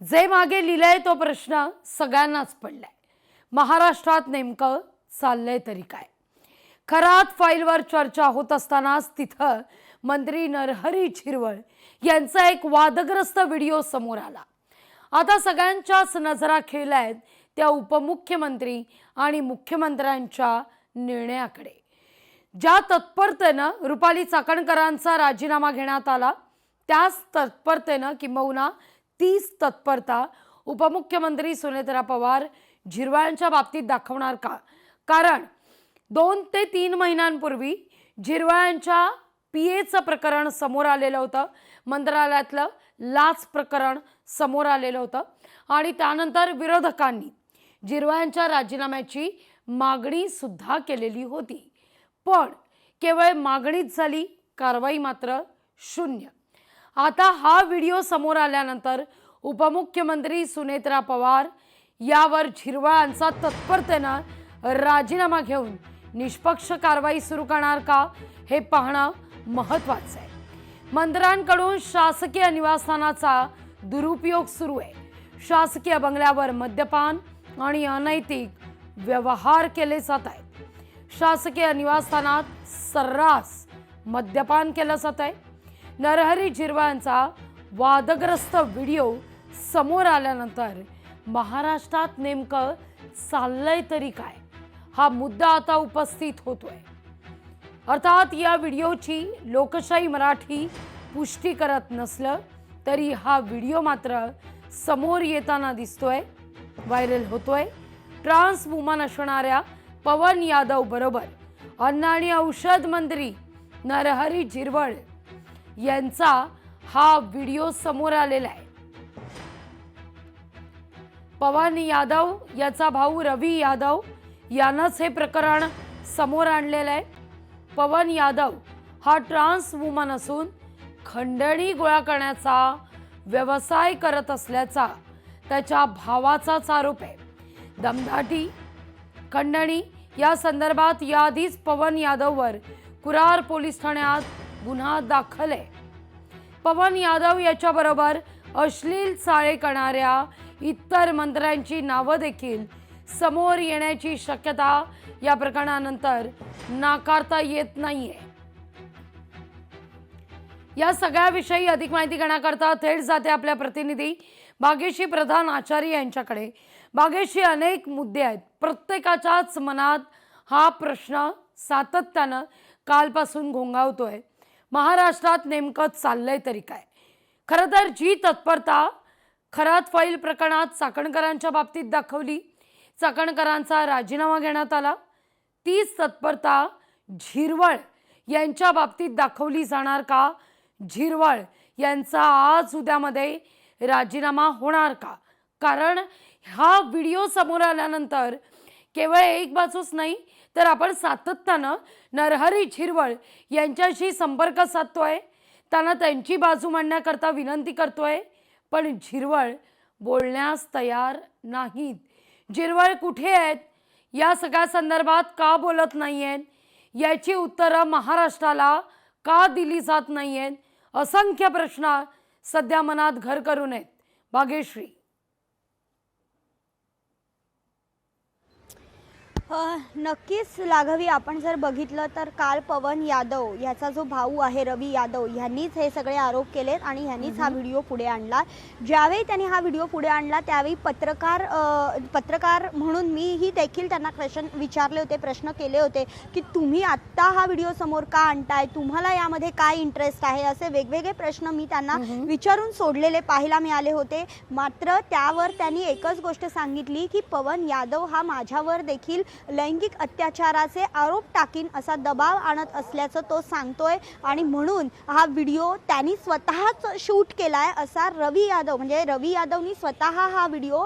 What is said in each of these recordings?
जे मागे लिहिलंय तो प्रश्न सगळ्यांनाच पडलाय। महाराष्ट्रात नेमकं चाललंय तरी काय? खरात फाईलवर चर्चा होत असतानाच तिथं मंत्री नरहरी झिरवळ यांचा एक वादग्रस्त व्हिडिओ समोर आला। आता सगळ्यांच्याच नजरा खेळल्यात त्या उपमुख्यमंत्री आणि मुख्यमंत्र्यांच्या निर्णयाकडे। ज्या तत्परतेनं रुपाली चाकणकरांचा राजीनामा घेण्यात आला, त्याच तत्परतेनं किंबहुना तीच तत्परता उपमुख्यमंत्री सुनेत्रा पवार झिरवळांच्या बाबतीत दाखवणार का? कारण 2 ते 3 महिन्यांपूर्वी झिरवळांच्या पीएचं प्रकरण समोर आलेलं होतं, मंत्रालयातलं लाच प्रकरण समोर आलेलं होतं आणि त्यानंतर विरोधकांनी झिरवळांच्या राजीनाम्याची मागणी सुद्धा केलेली होती। पण केवळ मागणीच झाली, कारवाई मात्र शून्य। आता हा व्हिडिओ समोर आल्यानंतर उपमुख्यमंत्री सुनेत्रा पवार यावर झिरवळांचा तत्परतेनं राजीनामा घेऊन निष्पक्ष कारवाई सुरू करणार का, हे पाहणं महत्त्वाचं आहे। मंत्र्यांकडून शासकीय निवासस्थानाचा दुरुपयोग सुरू आहे। शासकीय बंगल्यावर मद्यपान आणि अनैतिक व्यवहार केले जात आहेत। शासकीय निवासस्थानात सर्रास मद्यपान केलं जात आहे। नरहरी झिरवळांचा वादग्रस्त व्हिडिओ समोर आल्यानंतर महाराष्ट्रात नेमकं चाललंय तरी काय, हा मुद्दा आता उपस्थित होतोय। अर्थात या व्हिडिओची लोकशाही मराठी पुष्टी करत नसलं तरी हा व्हिडिओ मात्र समोर येताना दिसतोय, व्हायरल होतोय। ट्रान्स वुमन असणाऱ्या पवन यादव बरोबर अन्न आणि औषध मंत्री नरहरी झिरवळ यांचा हा व्हिडिओ समोर आलेला आहे। पवन यादव याचा भाऊ रवी यादव यानंच हे प्रकरण समोर आणलेलं आहे। पवन यादव हा ट्रान्स वुमन असून खंडणी गोळा करण्याचा व्यवसाय करत असल्याचा त्याच्या भावाचाच आरोप आहे। दमदाटी, खंडणी या संदर्भात याआधीच पवन यादववर कुरार पोलीस ठाण्यात गुन्हा दाखल आहे। पवन यादव याच्याबरोबर अश्लील चाळे करणाऱ्या इतर मंत्र्यांची नावं देखील समोर येण्याची शक्यता या प्रकरणानंतर नाकारता येत नाहीये। या सगळ्याविषयी अधिक माहिती घेण्याकरता थेट जाते आपल्या प्रतिनिधी भाग्यश्री प्रधान आचार्य यांच्याकडे। भाग्यश्री, अनेक मुद्दे आहेत, प्रत्येकाच्याच मनात हा प्रश्न सातत्यानं कालपासून घोंगावतोय। महाराष्ट्रात नेमकं चाललंय तरी काय? खरं तर जी तत्परता खरात फाईल प्रकरणात चाकणकरांच्या बाबतीत दाखवली, चाकणकरांचा राजीनामा घेण्यात आला, तीच तत्परता झिरवळ यांच्या बाबतीत दाखवली जाणार का? झिरवळ यांचा आज उद्यामध्ये राजीनामा होणार का? कारण हा व्हिडिओ समोर आल्यानंतर केवळ एक बाजूच नाही तर आपण सातत्यानं नरहरी झिरवळ यांच्याशी संपर्क साधतोय, त्यांना त्यांची बाजू मांडण्याकरता विनंती करतोय, पण झिरवळ बोलण्यास तयार नाहीत। झिरवळ कुठे आहेत? या सगळ्या संदर्भात का बोलत नाहीयेत? याची उत्तरं महाराष्ट्राला का दिली जात नाहीयेत? असंख्य प्रश्न सध्या मनात घर करून आहेत। भाग्यश्री, नक्कीच लाघवी, आपण जर बघितलं तर काल पवन यादव याचा जो भाऊ आहे रवी यादव यांनीच हे सगळे आरोप केलेत आणि यांनीच हा व्हिडिओ पुढे आणला। ज्यावेळी त्यांनी हा व्हिडिओ पुढे आणला त्यावेळी पत्रकार म्हणून मीही देखील त्यांना विचारले होते, प्रश्न केले होते की तुम्ही आत्ता हा व्हिडिओ समोर का आणताय, तुम्हाला यामध्ये काय इंटरेस्ट आहे, असे वेगवेगळे प्रश्न मी त्यांना विचारून सोडलेले पाहायला मिळाले होते। मात्र त्यावर त्यांनी एकच गोष्ट सांगितली की पवन यादव हा माझ्यावर देखील लैंगिक अत्याचाराचे आरोप टाकीन असा दबाव आणत असल्याचं तो सांगतोय आणि म्हणून हा व्हिडिओ त्यांनी स्वतःच शूट केलाय असा रवी यादव, म्हणजे रवी यादवनी स्वतः हा व्हिडिओ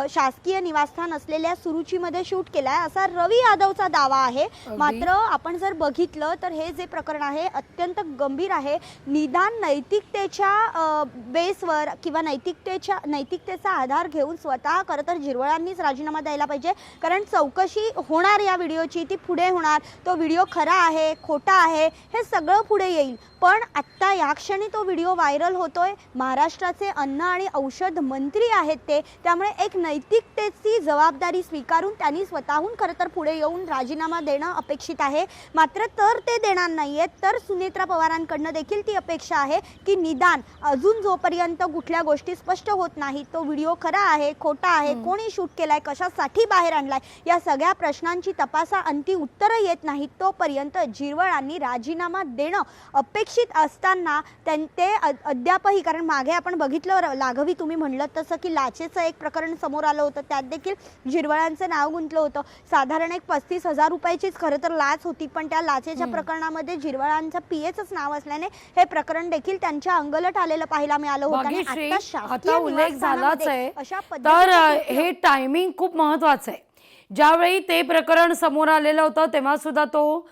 शासकीय निवासस्थान असलेल्या सुरुचीमध्ये शूट केलाय असा रवी यादवचा दावा आहे। मात्र आपण जर बघितलं तर हे जे प्रकरण आहे अत्यंत गंभीर आहे। निदान नैतिकतेच्या बेसवर किंवा नैतिकतेचा आधार घेऊन स्वतः खरं तर झिरवळांनीच राजीनामा द्यायला पाहिजे, कारण चौकशी होणार या व्हिडिओची ती पुढे होणार, तो व्हिडिओ खरा आहे खोटा आहे हे सगळं पुढे येईल. पण आत्ता या क्षणी तो व्हिडिओ व्हायरल होतोय. महाराष्ट्राचे अन्न आणि औषध मंत्री आहेत ते, त्यामुळे एक नैतिकतेची जबाबदारी स्वीकारून त्यांनी स्वतःहून खरं तर पुढे येऊन राजीनामा देणं अपेक्षित आहे. मात्र तर ते देणार नाहीयेत, तर सुनेत्रा पवारांकडनं देखील ती अपेक्षा आहे की निदान अजून जोपर्यंत कुठल्या गोष्टी स्पष्ट होत नाहीत, तो व्हिडिओ खरा आहे खोटा आहे, कोणी शूट केलाय, कशासाठी बाहेर आणलाय, या सगळ्या प्रश्नांची अंती उत्तरं येत नाहीत, तोपर्यंत झिरवळांनी राजीनामा देणं अपेक्षित असताना ते अद्यापही, कारण मागे आपण बघितलं लाघवी तुम्ही म्हणलं तसं की लाचेचं एक प्रकरण समोर आलं होतं, त्यात देखील झिरवळांचं नाव गुंतलं होतं. साधारण एक 35,000 रुपयाचीच खरं तर लाच होती, पण त्या लाचेच्या प्रकरणामध्ये झिरवळांचं पीएचच नाव असल्याने हे प्रकरण देखील त्यांच्या अंगलट आलेलं पाहायला मिळालं होतं. आणि आता उल्लेख झालाच आहे, तर हे टायमिंग खूप महत्वाचं आहे. ज्यावेळी ते प्रकरण समोर आलेलं होतं तेव्हा सुद्धा तो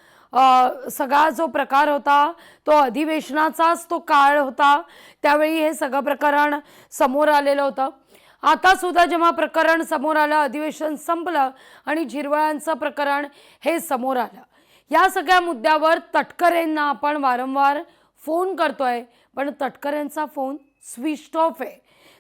सगळा जो प्रकार होता तो अधिवेशनाचाच तो काळ होता, त्यावेळी हे सगळं प्रकरण समोर आलेलं होतं. आता सुद्धा जेव्हा प्रकरण समोर आलं, अधिवेशन संपलं आणि झिरवळांचं प्रकरण हे समोर आलं, या सगळ्या मुद्द्यावर तटकरेंना आपण वारंवार फोन करतोय, पण तटकरेंचा फोन स्विच ऑफ आहे.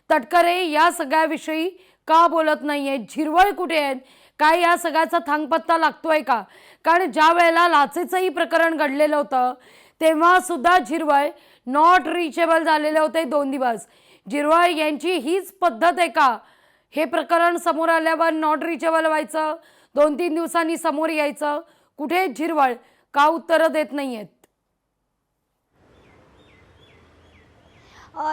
तटकरे या सगळ्याविषयी का बोलत नाहीये? झिरवळ कुठे आहेत? काय या सगळ्याचा थांगपत्ता लागतोय का? कारण ज्या वेळेला लाचेचंही प्रकरण घडलेलं होतं तेव्हा सुद्धा झिरवळ नॉट रिचेबल झालेले होते 2 दिवस. झिरवळ यांची हीच पद्धत आहे का? हे प्रकरण समोर आल्यावर नॉट रिचेबल व्हायचं, 2-3 दिवसांनी समोर यायचं. कुठे झिरवळ? का उत्तरं देत नाहीयेत?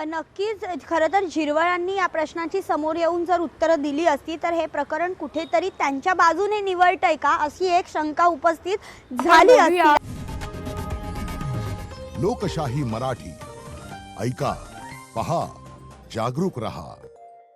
नक्कीच खरं तर झिरवळांनी या प्रश्नाची समोर येऊन जर उत्तरं दिली असती तर हे प्रकरण कुठेतरी त्यांच्या बाजूने निवळतंय का अशी एक शंका उपस्थित झाली असती. लोकशाही मराठी ऐका, पहा, जागरूक रहा.